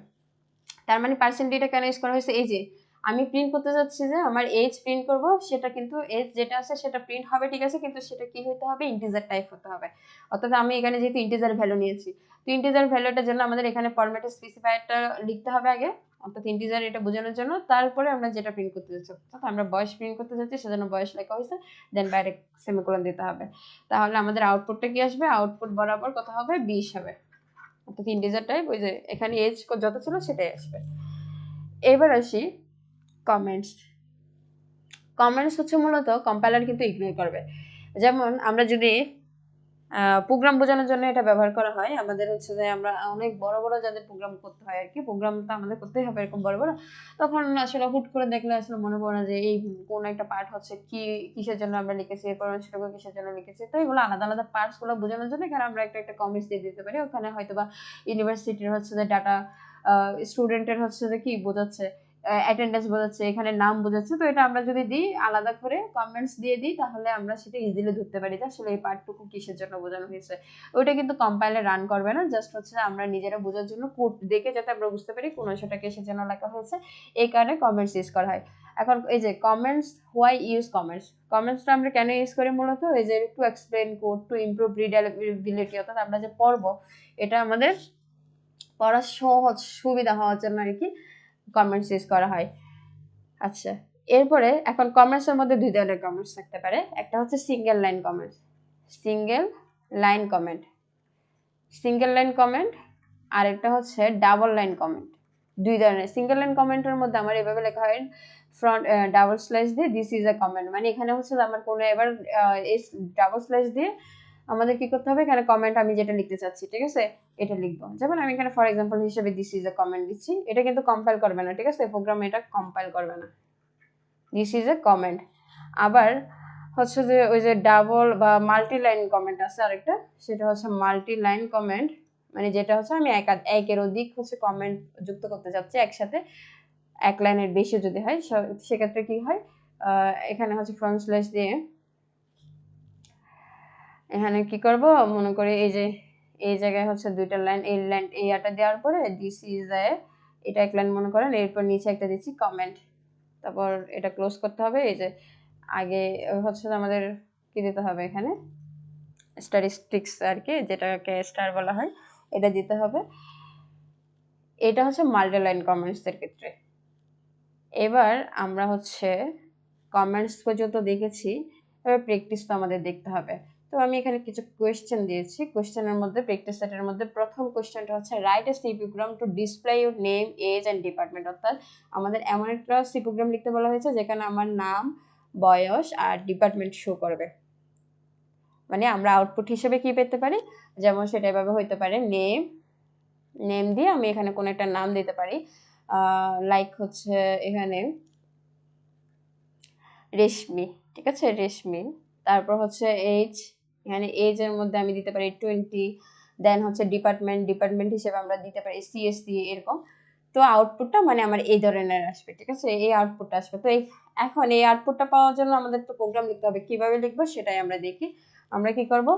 তার মানে %d কেন ইউজ করা হয়েছে, এই যে আমি প্রিন্ট করতে যাচ্ছি যে আমার এজ প্রিন্ট করব, সেটা কিন্তু এজ যেটা আছে সেটা প্রিন্ট হবে, ঠিক আছে, কিন্তু সেটা কি হতে হবে, ইন্টিজার টাইপ হতে হবে। অর্থাৎ আমি এখানে যেহেতু ইন্টিজার ভ্যালু নিয়েছি, তো ইন্টিজার ভ্যালুটার জন্য আমাদের এখানে ফরম্যাট স্পেসিফায়ারটা লিখতে হবে আগে, অর্থাৎ ইন্টিজার এটা বোঝানোর জন্য। তারপরে আমরা যেটা প্রিন্ট করতে যাচ্ছি, অর্থাৎ আমরা বয়স প্রিন্ট করতে যাচ্ছি সেজন্য বয়স লেখা হয়েছে, দেন বাইরে সেমিকোলন দিতে হবে। তাহলে আমাদের আউটপুটটা কি আসবে, আউটপুট বরাবর কত হবে, 20 হবে। অর্থাৎ ইন্টিজার টাইপ ওই যে এখানে এজ যত ছিল সেটাই আসবে। এবার আসি কমেন্টস। কমেন্টস হচ্ছে মূলত কম্পাইলার কিন্তু ইগনোর করবে। যেমন আমরা যদি প্রোগ্রাম বোঝানোর জন্য এটা ব্যবহার করা হয়, আমাদের হচ্ছে যে আমরা অনেক বড় বড় যাদের প্রোগ্রাম করতে হয় আর কি, প্রোগ্রামটা আমাদের করতেই হবে এরকম বড় বড়, তখন আসলে হুট করে দেখলে আসলে মনে পড়ে না যে এই কোন একটা পার্ট হচ্ছে কি কিসের জন্য আমরা লিখেছি, এরপর সেটাকে কিসের জন্য লিখেছি। তো এগুলো আলাদা আলাদা পার্টস গুলো বোঝানোর জন্য এখানে আমরা একটা কমেন্টস দিয়ে দিতে পারি। ওখানে হয়তো বা ইউনিভার্সিটির হচ্ছে যে ডাটা, স্টুডেন্টের হচ্ছে যে কি বোঝাচ্ছে, অ্যাটেন্ডেন্স বোঝাচ্ছে, এখানে নাম বোঝাচ্ছে। তো এটা আমরা যদি দিই আলাদা করে কমেন্টস দিয়ে দিই তাহলে আমরা সেটা ইজিলি ধরতে পারি যে আসলে এই পার্টটুকু কিসের জন্য বোঝানো হয়েছে। ওইটা কিন্তু কম্পাইলার রান করবে না, জাস্ট হচ্ছে আমরা নিজেরা বোঝার জন্য কোড দেখে যাতে আমরা বুঝতে পারি কোন অংশটা কিসের জন্য লেখা হয়েছে, এই কারণে কমেন্টস ইউজ করা হয়। এখন এই যে কমেন্টস, হোয়াই ইউজ কমেন্টস, কমেন্টসটা আমরা কেন ইউজ করি মূলত এই যে to explain code, to improve readability, অর্থাৎ আমরা যে পড়বো এটা আমাদের পড়া সহজ সুবিধা হওয়ার জন্য আর কি কমেন্টস ইউজ করা হয়। আচ্ছা, এরপরে এখন কমেন্টসের মধ্যে দুই ধরনের কমেন্টস থাকতে পারে। একটা হচ্ছে single line comment, single line comment, single line comment, আর একটা হচ্ছে ডাবল লাইন কমেন্ট। দুই ধরনের। সিঙ্গেল লাইন কমেন্টের মধ্যে আমার এভাবে লেখা হয় ফ্রন্ট ডাবল স্ল্যাশ দিয়ে দিস ইজ আ কমেন্ট, মানে এখানে হচ্ছে আমার কোনো এবার এই ডাবল স্ল্যাশ দিয়ে আমাদের কি করতে হবে, এখানে কমেন্ট আমি যেটা লিখতে চাচ্ছি, ঠিক আছে, এটা লিখবো। যেমন আমি এখানে ফর এক্সাম্পল হিসেবে দিস ইজ আ কমেন্ট দিচ্ছি, এটা কিন্তু কম্পাইল করবে না, ঠিক আছে, প্রোগ্রাম এটা কম্পাইল করবে না, দিস ইজ এ কমেন্ট। আবার হচ্ছে যে ওই যে ডাবল বা মাল্টি লাইন কমেন্ট আছে আরেকটা, সেটা হচ্ছে মাল্টি লাইন কমেন্ট, মানে যেটা হচ্ছে আমি একের অধিক হচ্ছে কমেন্ট যুক্ত করতে চাচ্ছি একসাথে, এক লাইনের বেশি যদি হয় সেক্ষেত্রে কি হয়, এখানে হচ্ছে ফ্রন্ট স্ল্যাশ দিয়ে এখানে কি করব, মনে করি এই যে এই জায়গায় হচ্ছে দুইটা লাইন, এই লাইন এই আটা দেওয়ার পরে দিস ইজ এ, এটা এক লাইন মনে করেন, এরপর নিচে একটা দিচ্ছি কমেন্ট, তারপর এটা ক্লোজ করতে হবে। এই যে আগে হচ্ছে আমাদের কি দিতে হবে, এখানে স্ট্যাটিস্টিক্স আর কি, যেটাকে স্টার বলা হয়, এটা দিতে হবে। এটা হচ্ছে মাল্টি লাইন কমেন্টস এর ক্ষেত্রে। এবার আমরা হচ্ছে কমেন্টস পর্যন্ত দেখেছি, এবার প্র্যাকটিস তো আমাদের দেখতে হবে। তো আমি এখানে কিছু কোয়েশ্চেন দিয়েছি, কোয়েশ্চেনের মধ্যে প্র্যাকটিস সেটের মধ্যে প্রথম কোয়েশ্চেনটা হচ্ছে write a C program to display your name, age and department. অর্থাৎ আমাদের এমন একটা সি প্রোগ্রাম লিখতে বলা হয়েছে যেখানে আমার নাম, বয়স আর ডিপার্টমেন্ট শো করবে। মানে আমরা আউটপুট হিসেবে কি পেতে পারি, যেমন সেটা এভাবে হইতে পারে নেম দিয়ে আমি এখানে কোনো একটা নাম দিতে পারি, লাইক হচ্ছে এখানে রেশমি, ঠিক আছে, রেশমি। তারপর হচ্ছে এজ, এখানে এজ এর মধ্যে আমি দিতে পারি 20, দেন হচ্ছে ডিপার্টমেন্ট হিসেবে আমরা দিতে পারি সিএসসি, এরকম। তো আউটপুটটা মানে আমার এই ধরনের আসবে, ঠিক আছে, এই আউটপুটটা আসবে। তো এখন এই আউটপুটটা পাওয়ার জন্য আমাদের তো প্রোগ্রাম লিখতে হবে, কিভাবে লিখবো সেটাই আমরা দেখি। আমরা কি করব,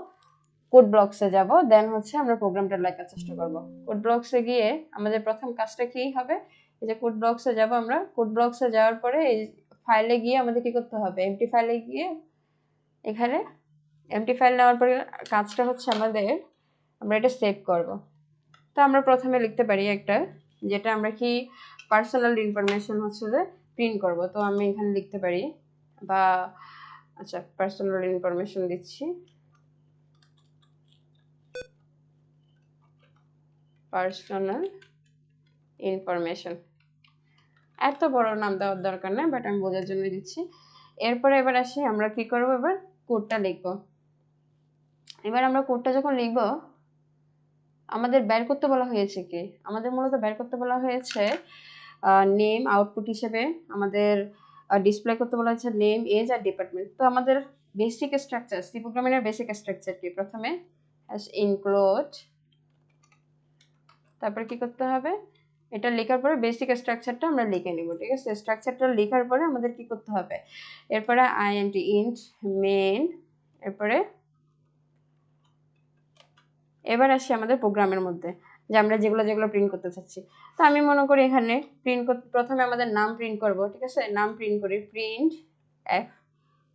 কোড ব্লকসে যাব, দেন হচ্ছে আমরা প্রোগ্রামটা লেখার চেষ্টা করব। কোড ব্লকসে গিয়ে আমাদের প্রথম কাজটা কি হবে, এই যে কোড ব্লকসে যাব, আমরা কোড ব্লকসে যাওয়ার পরে এই ফাইলে গিয়ে আমাদের কি করতে হবে, এমটি ফাইলে গিয়ে এখানে এমটি ফাইল নেওয়ার পরে কাজটা হচ্ছে আমাদের আমরা এটা সেভ করব। তো আমরা প্রথমে লিখতে পারি একটা, যেটা আমরা কি পার্সোনাল ইনফরমেশন হচ্ছে যে প্রিন্ট করব। তো আমি এখানে লিখতে পারি বা আচ্ছা পার্সোনাল ইনফরমেশন দিচ্ছি, পার্সোনাল ইনফরমেশন। এত বড় নাম দেওয়ার দরকার নেই, বাট আমি বোঝার জন্য দিচ্ছি। এরপরে এবার আসি আমরা কি করব, এবার কোডটা লিখব। এবার আমরা কোডটা যখন লিখব, আমাদের বের করতে বলা হয়েছে কি, আমাদের মূলত বের করতে বলা হয়েছে নেম, আউটপুট হিসেবে আমাদের ডিসপ্লে করতে বলা হয়েছে নেম, এজ আর ডিপার্টমেন্ট। তো আমাদের বেসিক স্ট্রাকচার, সি প্রোগ্রামিংয়ের বেসিক স্ট্রাকচার কি, প্রথমে ইনক্লুড, তারপরে কি করতে হবে, এটা লেখার পরে বেসিক স্ট্রাকচারটা আমরা লিখে নিব, ঠিক আছে। স্ট্রাকচারটা লেখার পরে আমাদের কি করতে হবে, এরপরে আইএনটি ইন্ট মেইন, এরপরে এবার আসি আমাদের প্রোগ্রামের মধ্যে যে আমরা যেগুলো যেগুলো প্রিন্ট করতে চাচ্ছি। তো আমি মনে করি এখানে প্রথমে আমাদের নাম প্রিন্ট করব, ঠিক আছে। নাম প্রিন্ট করি প্রিন্ট এফ,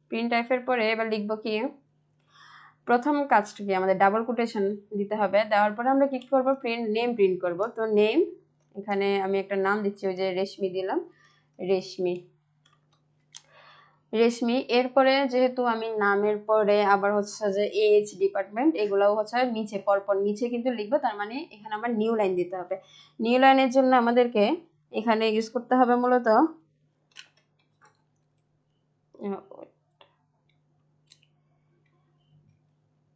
প্রিন্ট এফ এর পরে এবার লিখব কি, প্রথম কাজটা কি আমাদের ডাবল কোটেশন দিতে হবে, দেওয়ার পরে আমরা কি করব, প্রিন্ট নেম প্রিন্ট করব। তো নেম, এখানে আমি একটা নাম দিচ্ছি, ওই যে রেশমি দিলাম, রেশমি, রেশমি। এরপরে যেহেতু আমি নামের পরে আবার হচ্ছে যে এজ, ডিপার্টমেন্ট, এগুলাও হচ্ছে নিচে পরপর নিচে কিন্তু লিখবো, তার মানে এখানে আমার নিউ লাইন দিতে হবে। নিউ লাইনের জন্য আমাদেরকে এখানে ইউজ করতে হবে মূলত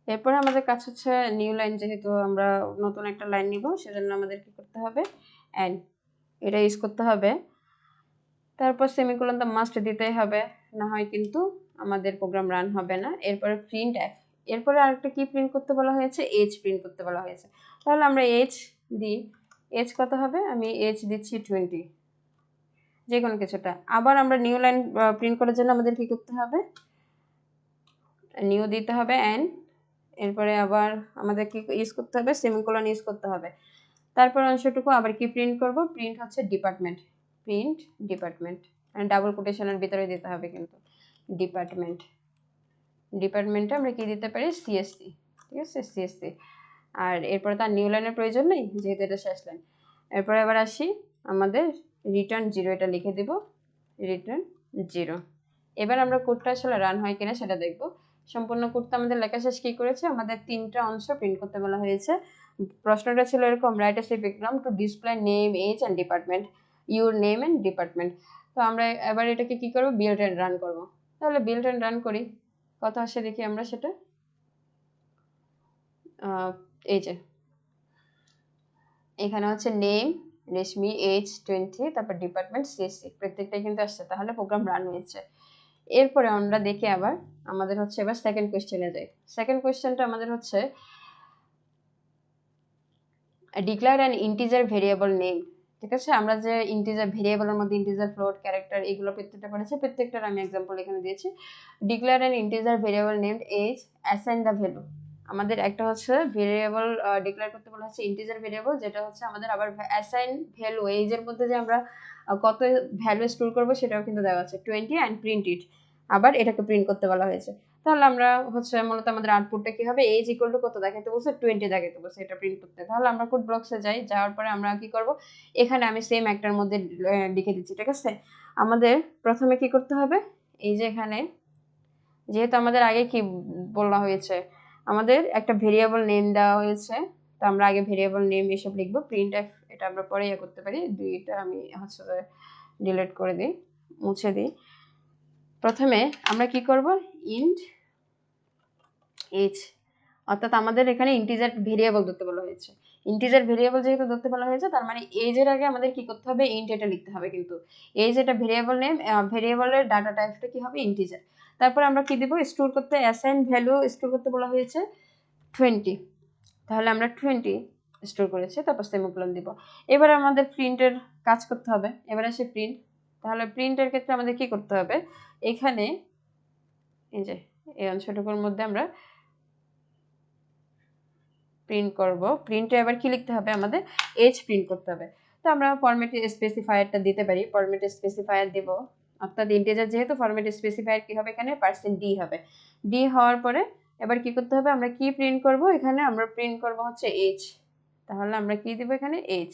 এরপরে আমাদের কাজ হচ্ছে নিউ লাইন, যেহেতু আমরা নতুন একটা লাইন নিব, সেজন্য আমাদের কি করতে হবে, এন্ড, এটা ইউজ করতে হবে। তারপর সেমিকোলন তো মাস্ট দিতেই হবে, না হয় কিন্তু আমাদের প্রোগ্রাম রান হবে না। এরপরে প্রিন্ট এফ, এরপরে আরেকটা কি প্রিন্ট করতে বলা হয়েছে, এজ প্রিন্ট করতে বলা হয়েছে। তাহলে আমরা এজ দিই, এজ কত হবে, আমি এজ দিচ্ছি 20, যে কোনো কিছুটা। আবার আমরা নিউ লাইন প্রিন্ট করার জন্য আমাদের কি করতে হবে, নিউ দিতে হবে এন্ড, এরপরে আবার আমাদের কি ইউজ করতে হবে, সেমিকোলন ইউজ করতে হবে। তারপর অংশটুকু আবার কি প্রিন্ট করব, প্রিন্ট হচ্ছে ডিপার্টমেন্ট, প্রিন্ট ডিপার্টমেন্ট, ডাবল কোটেশনের ভিতরে দিতে হবে কিন্তু ডিপার্টমেন্ট। ডিপার্টমেন্টে আমরা কি দিতে পারি, সিএসসি, ঠিক আছে, সিএসসি। আর এরপরে তার নিউ লাইনের প্রয়োজন নেই, যেহেতু এটা শেষ লাইন। এরপরে আবার আসি আমাদের রিটার্ন 0, এটা লিখে দেব, রিটার্ন 0। এবার আমরা কোডটা আসলে রান হয় কিনা সেটা দেখব। সম্পূর্ণ কোডটা আমাদের লেখা শেষ কি করেছে, আমাদের 3টা অংশ প্রিন্ট করতে বলা হয়েছে। প্রশ্নটা ছিল এরকম, write a C program to display name, age and department, your name and department. তো আমরা এবার এটাকে কি করব, বিল্ড এন্ড রান করব। তাহলে বিল্ড এন্ড রান করি, কত আসে দেখি আমরা সেটা। এই যে এখানে হচ্ছে নেম রেশমি, এজ 20, তারপর ডিপার্টমেন্ট সিএসসি, প্রত্যেকটাই কিন্তু আসছে, তাহলে প্রোগ্রাম রান হয়েছে। এরপরে আমরা দেখি আবার আমাদের হচ্ছে এবার সেকেন্ড কোয়েশ্চেনে যাই। সেকেন্ড কোয়েশ্চেনটা আমাদের হচ্ছে declare an integer variable name, ঠিক আছে। আমরা যে ইন্টিজার ভেরিয়েবলের মধ্যে ইন্টিজার, ফ্লোট, ক্যারেক্টার, এগুলো প্রত্যেকটা করেছে, প্রত্যেকটার আমি এক্সাম্পল এখানে দিয়েছি। Declare an integer variable named age, assign the value. আমাদের একটা হচ্ছে ভেরিয়েবল ডিক্লেয়ার করতে বলা হচ্ছে ইন্টিজার ভেরিয়েবল, যেটা হচ্ছে আমাদের আবার অ্যাসাইন ভ্যালু, এজের মধ্যে যে আমরা কত ভ্যালু স্টোর করবো সেটাও কিন্তু দেওয়া আছে 20, অ্যান্ড প্রিন্ট ইট, আবার এটাকে প্রিন্ট করতে বলা হয়েছে। তাহলে আমরা হচ্ছে মূলত আমাদের আউটপুটটা কি হবে, এজ ইকুয়াল টু কত দেখাতে বলছে, 20 দেখাতে বলছে, এটা প্রিন্ট করতে। তাহলে আমরা কোড ব্লকসে যাই, যাওয়ার পরে আমরা কি করব, এখানে আমি সেম একটার মধ্যে লিখে দিচ্ছি, ঠিক আছে। আমাদের প্রথমে কি করতে হবে, এই যে এখানে যেহেতু আমাদের আগে কি বলা হয়েছে, আমাদের একটা ভেরিয়েবল নেম দেওয়া হয়েছে, তো আমরা আগে ভেরিয়েবল নেম এসব লিখবো। প্রিন্ট এফ, এটা আমরা পরে করতে পারি, দুইটা আমি হচ্ছে ডিলিট করে দিই, মুছে দিই। প্রথমে আমরা কি করব, ইন্ট এজ, অর্থাৎ আমাদের এখানে ইন্টিজার ভেরিয়েবল ধরতে বলা হয়েছে। ইন্টিজার ভেরিয়েবল যেহেতু ধরতে বলা হয়েছে, তার মানে এজের আগে আমাদের কি করতে হবে, ইন্ট এটা লিখতে হবে। কিন্তু এজ এটা ভেরিয়েবল নেম, ভেরিয়েবলের ডাটা টাইপটা কি হবে, ইন্টিজার। তারপর আমরা কি দেব, স্টোর করতে অ্যাসাইন ভ্যালু স্টোর করতে বলা হয়েছে 20, তাহলে আমরা 20 স্টোর করেছি, তারপর সেমিকোলন দিব। এবার আমাদের প্রিন্টের কাজ করতে হবে, এবার আসে প্রিন্ট। তাহলে প্রিন্টের ক্ষেত্রে আমাদের কি করতে হবে, এখানে এই যে এই অংশটুকুর মধ্যে আমরা প্রিন্ট করব, প্রিন্টে এবার কি লিখতে হবে আমাদের, এজ প্রিন্ট করতে হবে। তো আমরা ফরম্যাট স্পেসিফায়ারটা দিতে পারি, ফরম্যাট স্পেসিফায়ার দেব, অর্থাৎ ইন্টিজার যেহেতু ফরম্যাট স্পেসিফায়ার কি হবে এখানে %d হবে। d হওয়ার পরে এবার কি করতে হবে, আমরা কি প্রিন্ট করব, এখানে আমরা প্রিন্ট করব হচ্ছে এজ। তাহলে আমরা কি দিব এখানে, এজ।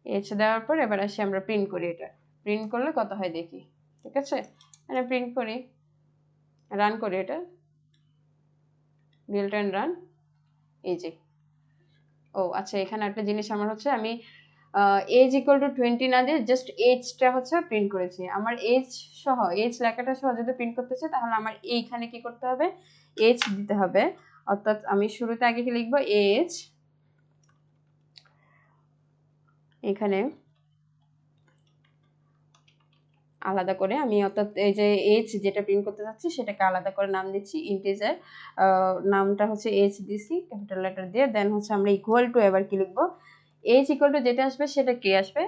এজ দেওয়ার পর এবার আসি আমরা প্রিন্ট করি, এটা প্রিন্ট করলে কত হয় দেখি। ঠিক আছে, মানে প্রিন্ট করি, রান করি, এটা বিল্ট এন্ড রান। এই যে, ও আচ্ছা, এখানে একটা জিনিস আমার হচ্ছে, আমি এজ ইকুয়াল টু 20 না দিয়ে জাস্ট এজটা হচ্ছে প্রিন্ট করেছি। আমার এজ সহ, এজ লেখাটা সহ যদি প্রিন্ট করতে চাই তাহলে আমার এইখানে কি করতে হবে, এজ দিতে হবে। অর্থাৎ আমি শুরুতে আগে কি লিখবো, এজ, এখানে আলাদা করে আমি, অর্থাৎ এই যে এজ যেটা প্রিন্ট করতে যাচ্ছি সেটাকে আলাদা করে নাম দিচ্ছি ইন্টিজার, নামটা হচ্ছে এজ দিছি ক্যাপিটাল লেটার দিয়ে। দেন হচ্ছে আমরা ইকুয়াল টু, এবার কি লিখবো, এজ ইকুয়াল টু যেটা আসবে সেটা কি আসবে,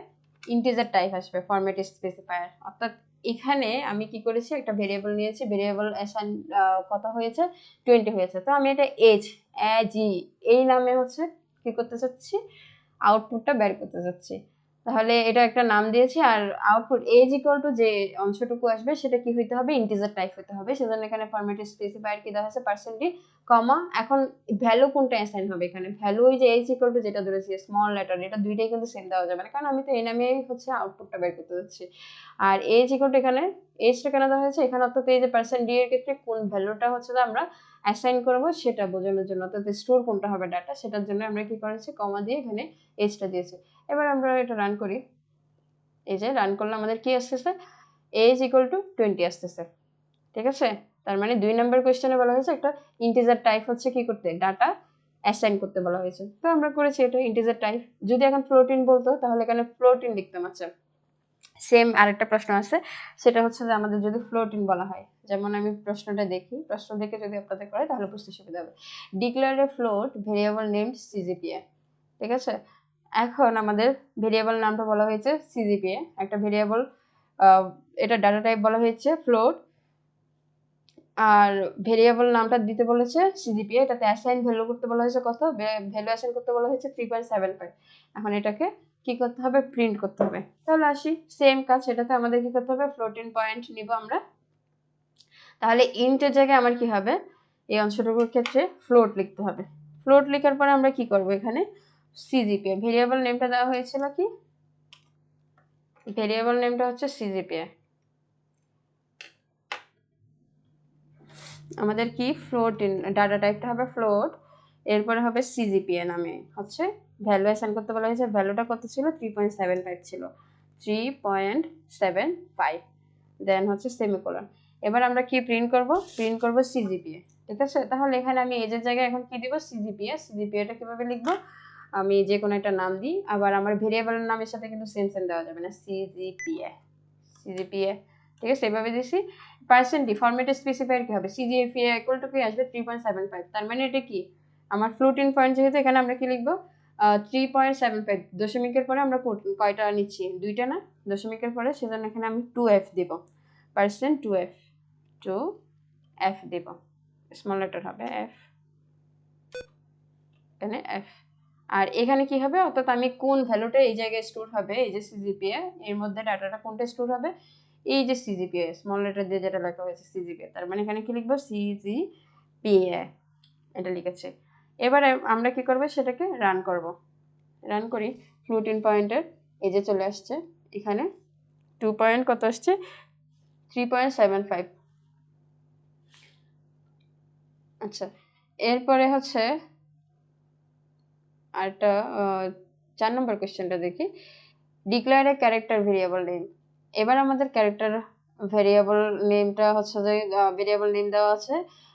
ইন্টিজার টাইপ আসবে, ফরম্যাট স্পেসিফায়ার। অর্থাৎ এখানে আমি কি করেছি, একটা ভেরিয়েবল নিয়েছি, ভেরিয়েবল অ্যাসাইন কত হয়েছে, 20 হয়েছে। তো আমি এটা এজ এই নামে হচ্ছে কি করতে চাচ্ছি, আউটপুটটা বের করতে চাচ্ছি। তাহলে এটা একটা নাম দিয়েছি, আর আউটপুট এজ ইকুয়াল টু যে অংশটুকু আসবে সেটা কি হইতে হবে, ইন্টিজার টাইপ হতে হবে। সেজন্য এখানে ফরম্যাট স্পেসিফায়ার কি দেওয়া আছে, %d, কমা, এখন ভ্যালু কোনটা অ্যাসাইন হবে, এখানে ভ্যালু ওই যে এজ ইকুয়াল টু যেটা ধরেছি স্মল লেটার, এটা দুইটাই কিন্তু সেম দেওয়া যাবে না, কারণ আমি তো এই নামে হচ্ছে আউটপুটটা বের করতে যাচ্ছি। আর এজ ইকুয়াল টু, এখানে এজটা কেন দেওয়া হয়েছে, এখানে অর্থাৎ এই যে %d এর ক্ষেত্রে কোন ভ্যালুটা হচ্ছে আমরা অ্যাসাইন করব সেটা বোঝানোর জন্য, অর্থাৎ স্টোর কোনটা হবে ডাটা, সেটার জন্য আমরা কি করেছি, কমা দিয়ে এখানে এজটা দিয়েছি। এবার আমরা এটা রান করি, এই যে রান করলে আমাদের কি আসতেছে, এজ ইকুয়াল টু 20 আসতেছে। ঠিক আছে, তার মানে 2 নম্বর কোশ্চেনে বলা হয়েছে একটা ইন্টিজার টাইপ হচ্ছে কি করতে, ডাটা অ্যাসাইন করতে বলা হয়েছে। তো আমরা করেছি এটা ইন্টিজার টাইপ। যদি এখন ফ্লোটিন বলতো তাহলে এখানে ফ্লোটিন লিখতাম। আচ্ছা, সেম আরেকটা প্রশ্ন আছে, সেটা হচ্ছে যে আমাদের যদি ফ্লোটিন বলা হয়, যেমন আমি প্রশ্নটা দেখি, প্রশ্ন দেখে যদি আপনাদের করে তাহলে বুঝতে সুবিধা হবে। ডিক্লেয়ার এ ফ্লোট ভেরিয়েবল নেমড সিজিপিএ। ঠিক আছে, এখন আমাদের ভেরিয়েবল নামটা বলা হয়েছে সিজিপিএ, একটা ভেরিয়েবল, এটা ডাটা টাইপ বলা হয়েছে ফ্লোট, আর ভেরিয়েবল নামটা দিতে বলেছে সিজিপিএ, এটাতে অ্যাসাইন ভ্যালু করতে বলা হয়েছে কত, ভ্যালু অ্যাসাইন করতে বলা হয়েছে 3.75। এখন এটাকে কি করতে হবে, প্রিন্ট করতে হবে। তাহলে আসি সেম কাজ, এটাতে আমাদের কি করতে হবে, ফ্লোটিং পয়েন্ট নিব আমরা। তাহলে ইন্টের জায়গায় আমার কি হবে, এই অংশটুকুর ক্ষেত্রে ফ্লোট লিখতে হবে। ফ্লোট লেখার পরে আমরা কি করব, এখানে সিজিপিএ, ভেরিয়েবল নেমটা দেওয়া হয়েছিল কি, ভেরিয়েবল নেমটা হচ্ছে সিজিপিএ, আমাদের কি ফ্লোট, ডাটা টাইপটা হবে ফ্লোট, এরপরে হবে সিজিপিএ নামে হচ্ছে ভ্যালু অ্যাসাইন করতে বলা হয়েছে। ভ্যালুটা কত ছিল, 3.75 ছিল, 3.75, দেন হচ্ছে সেমিকোলন। এবার আমরা কি প্রিন্ট করব সিজিপিএ। ঠিক আছে, তাহলে এখানে আমি এজের জায়গায় এখন কি দিব, সিজিপিএ। সিজিপিএটা কিভাবে লিখবো, আমি যে কোনো একটা নাম দিই, আবার আমার ভেরিয়েবলের নামের সাথে কিন্তু সেম দেওয়া যাবে না, সিজিপিএ। ঠিক আছে, এভাবে দিছি। %d ফরম্যাটে স্পেসিফায়ার কি হবে, সিজিপিএ ইকুয়াল টু কি আসবে, 3.75। তার মানে এটা কি, আমার ফ্লোটিং পয়েন্ট যেহেতু, এখানে আমরা কি লিখবো, 3.75, দশমিকের পরে আমরা কয়টা নিচ্ছি, দুইটা না, দশমিকের পরে, সেজন্য এখানে আমি 2f দিব, %2f, 2f দিব, স্মল লেটার হবে f, এখানে f। আর এখানে কি হবে, অর্থাৎ আমি কোন ভ্যালুটা এই জায়গায় স্টোর হবে, এই যে সিজিপিএ, এর মধ্যে ডাটাটা কোনটা স্টোর হবে, এই যে সিজিপিএ স্মল লেটার দিয়ে যেটা লেখা হয়েছে সিজিপিএ, তার মানে এখানে কি লিখবো, সিজিপিএ, এটা লিখেছে। এবারে আমরা কি করব, সেটাকে রান করব, রান করি। ফ্লোটিং পয়েন্টের এই যে চলে আসছে, এখানে 2 পয়েন্ট কত আসছে, 3.75। আচ্ছা, এরপরে হচ্ছে আরেকটা 4 নম্বর কোশ্চেনটা দেখি, declare a character variable name. এবার আমাদের ক্যারেক্টার ভেরিয়েবল নেমটা হচ্ছে যে ভেরিয়েবল নেম দেওয়া আছে,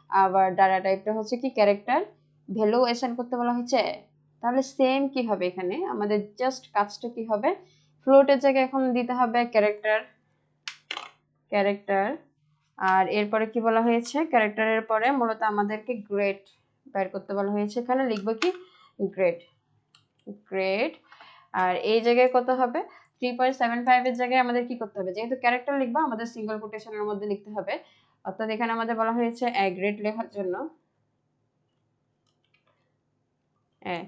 আবার ডাটা টাইপটা হচ্ছে কি ক্যারেক্টার, ভ্যালু অ্যাসাইন করতে বলা হয়েছে। তাহলে সেম কি হবে, এখানে আমাদের জাস্ট কাজটা কি হবে, ফ্লোটের জায়গায় এখন দিতে হবে ক্যারেক্টার, আর এরপরে কি বলা হয়েছে, ক্যারেক্টারের পরে মূলত আমাদেরকে গ্রেড বের করতে বলা হয়েছে। এখানে লিখবো কি, গ্রেড, আর এই জায়গায় কত হবে, 3.75 এর জায়গায় আমাদের কি করতে হবে, যেহেতু ক্যারেক্টার লিখবো আমাদের সিঙ্গেল কোটেশনের মধ্যে লিখতে হবে। অর্থাৎ এখানে আমাদের বলা হয়েছে গ্রেড লেখার জন্য এ।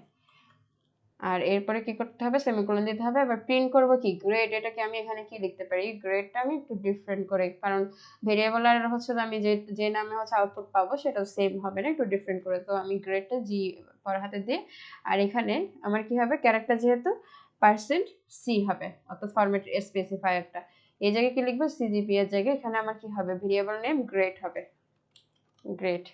আর এরপরে কি করতে হবে, সেমিকোলন দিতে হবে। এবার প্রিন্ট করব কি গ্রেড, এটাকে আমি এখানে কি লিখতে পারি, গ্রেডটা আমি একটু ডিফারেন্ট করে, কারণ ভেরিয়েবল আর হচ্ছে আমি যে নামে হচ্ছে আউটপুট পাবো সেটা সেম হবে না, একটু ডিফারেন্ট করে। তো আমি গ্রেডটা জি পর হাতে দিয়ে, আর এখানে আমার কি হবে, ক্যারেক্টার যেহেতু %c হবে, অর্থাৎ ফরম্যাট স্পেসিফায়ারটা এই জায়গায় কি লিখবো, সিজিপি এর জায়গায় এখানে আমার কি হবে, ভেরিয়েবল নেম গ্রেড হবে, গ্রেড,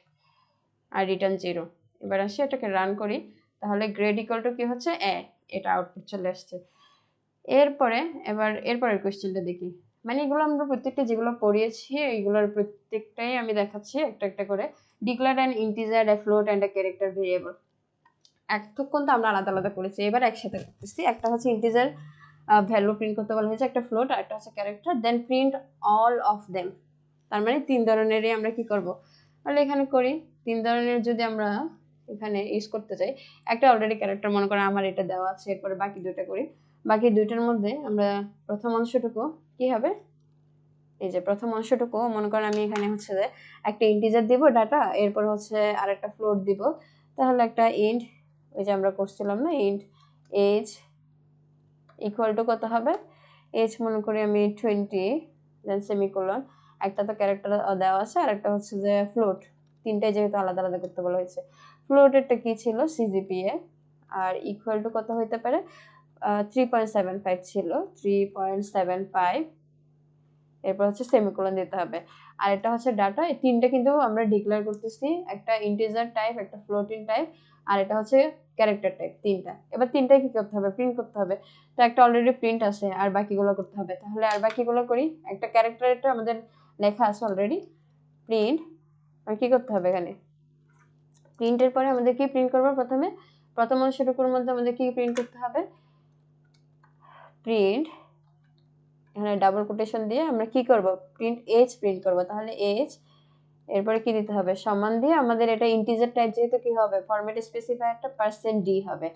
আর রিটার্ন 0। এবার আসি এটাকে রান করি, তাহলে গ্রেড ইকুয়াল টু কি হচ্ছে এ, এটা আউটপুট চলে আসছে। এরপরে এরপরের কোশ্চেনটা দেখি, মানে এগুলো আমরা প্রত্যেকটা যেগুলো পড়িয়েছি এইগুলোর প্রত্যেকটাই আমি দেখাচ্ছি একটা একটা করে। Declare an integer, A float and a character variable, এতক্ষণ তো আমরা আলাদা আলাদা করেছি, এবার একসাথে করতেছি। একটা হচ্ছে ইন্টিজার ভ্যালু প্রিন্ট করতে বলা হয়েছে, একটা ফ্লোট, আর একটা হচ্ছে character, then print all of them. তার মানে 3 ধরনেরই আমরা কি করব, তাহলে এখানে করি 3 ধরনের। যদি আমরা এখানে ইউজ করতে চাই, একটা অলরেডি ক্যারেক্টার মনে করেন আমার এটা দেওয়া আছে, এরপরে বাকি দুটো করি। বাকি দুইটার মধ্যে আমরা প্রথম অংশটুকু কি হবে, এই যে প্রথম অংশটুকু মনে করেন আমি এখানে হচ্ছে যে একটা ইন্টিজার দিব ডাটা, এরপর হচ্ছে আরেকটা ফ্লোট দিব, তাহলে একটা ইন্ট, ওই যে আমরা করছিলাম না, ইন্ট এজ ইকুয়াল টু কত হবে, এজ মনে করি আমি 20, দেন সেমিকোলন, একটা তো ক্যারেক্টার দেওয়া আছে আর একটা হচ্ছে যে ফ্লোট, তিনটাই যেহেতু আলাদা আলাদা করতে বলা হয়েছে। ফ্লোটেরটা কি ছিল, সিজিপিএ, আর ইকুয়াল টু কত হইতে পারে, 3.75 ছিল, 3.75, এরপর হচ্ছে সেমিকোলন দিতে হবে। আর এটা হচ্ছে ডাটা, এই তিনটা কিন্তু আমরা ডিক্লেয়ার করতেছি, একটা ইন্টিজার টাইপ, একটা ফ্লোটিং টাইপ, আর এটা হচ্ছে ক্যারেক্টার টাইপ, তিনটা। এবার তিনটাই কি করতে হবে, প্রিন্ট করতে হবে। তো একটা অলরেডি প্রিন্ট আছে, আর বাকিগুলো করতে হবে, তাহলে আর বাকিগুলো করি। একটা ক্যারেক্টারটা আমাদের লেখা আছে অলরেডি, প্রিন্ট, আর কি করতে হবে এখানে, প্রিন্টের পরে আমাদের কি প্রিন্ট করবো, প্রথম অংশটুকুর মধ্যে আমাদের কি প্রিন্ট করতে হবে, প্রিন্ট, এখানে ডাবল কোটেশন দিয়ে আমরা কি করব, প্রিন্ট এজ প্রিন্ট করব। তাহলে এজ, এরপরে কি দিতে হবে, সমান দিয়ে, আমাদের এটা ইন্টিজার টাইপ যেহেতু কি হবে, ফরম্যাট স্পেসিফায়ারটা %d হবে।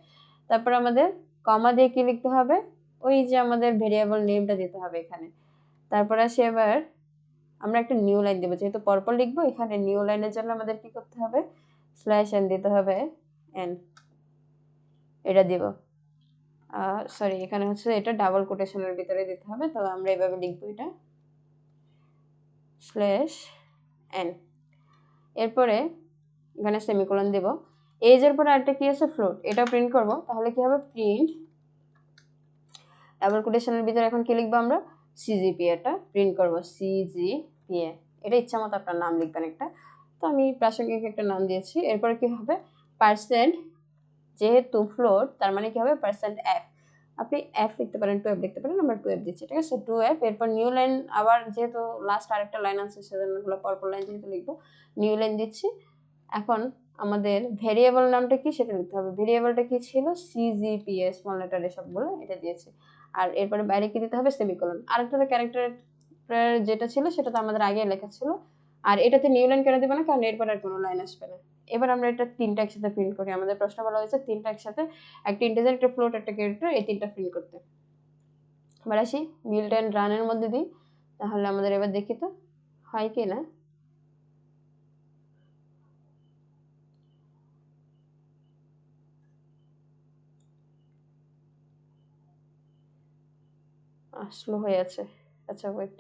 তারপর আমাদের কমা দিয়ে কি লিখতে হবে, ওই যে আমাদের ভেরিয়েবল নেমটা দিতে হবে এখানে। তারপর আসি এবার আমরা একটা নিউ লাইন দেবো, যেহেতু পরপর লিখবো, এখানে নিউ লাইনের জন্য আমাদের কি করতে হবে, /n দিতে হবে, n, এটা দিব। সরি, এখানে হচ্ছে এটা ডাবল কোটেশনের ভিতরে দিতে হবে, তো আমরা এভাবে লিখবো, এটা /n, এরপরে এখানে সেমিকোলন দেব। এজের পরে আরেকটা কি আছে, ফ্লোট, এটা প্রিন্ট করব। তাহলে কি হবে, প্রিন্ট ডাবল কোটেশনের ভিতরে এখন কি লিখবো আমরা, সিজিপিএ, এটা প্রিন্ট করব, সিজিপিএ। এটা ইচ্ছা মতো আপনার নাম লিখবেন একটা, তো আমি প্রাসঙ্গিক একটা নাম দিয়েছি। এরপরে কি হবে, পার্সেন্ট, যেহেতু ফ্লোট তার মানে কি হবে, %f, আপনি f লিখতে পারেন, 2f লিখতে পারেন, আমরা 2f দিচ্ছি, ঠিক আছে, 2f। এরপর নিউ লাইন, আবার যেহেতু লাস্ট আরেকটা লাইন আছে সেজন্য হলো পরপর লাইন যেহেতু লিখবো, নিউ লাইন দিচ্ছি। এখন আমাদের ভেরিয়েবল নামটা কি সেটা লিখতে হবে, ভেরিয়েবলটা কি ছিল, সিজিপিএ, স্মল লেটারে সবগুলো এটা দিয়েছি। আর এরপরে বাইরে কি দিতে হবে, সেমিকোলন। আরেকটা ক্যারেক্টার যেটা ছিল সেটা তো আমাদের আগে লেখা ছিল, আর এটাতে নিউ লাইন কেন দেবো না, কারণ এরপর আর কোনো লাইন আসবে না। এবার আমরা এটা তিনটা একসাথে প্রিন্ট করি, আমাদের প্রশ্ন বলা হয়েছে তিনটা একসাথে, একটা ইন্টিজার, একটা ফ্লোট, একটা ক্যারেক্টার, এই তিনটা প্রিন্ট করতে। এবার আসি বিল্ড এন্ড রানের মধ্যে দিই, তাহলে আমাদের এবার দেখি তো হয় কি না। স্লো হয়ে আছে, আচ্ছা ওয়েট।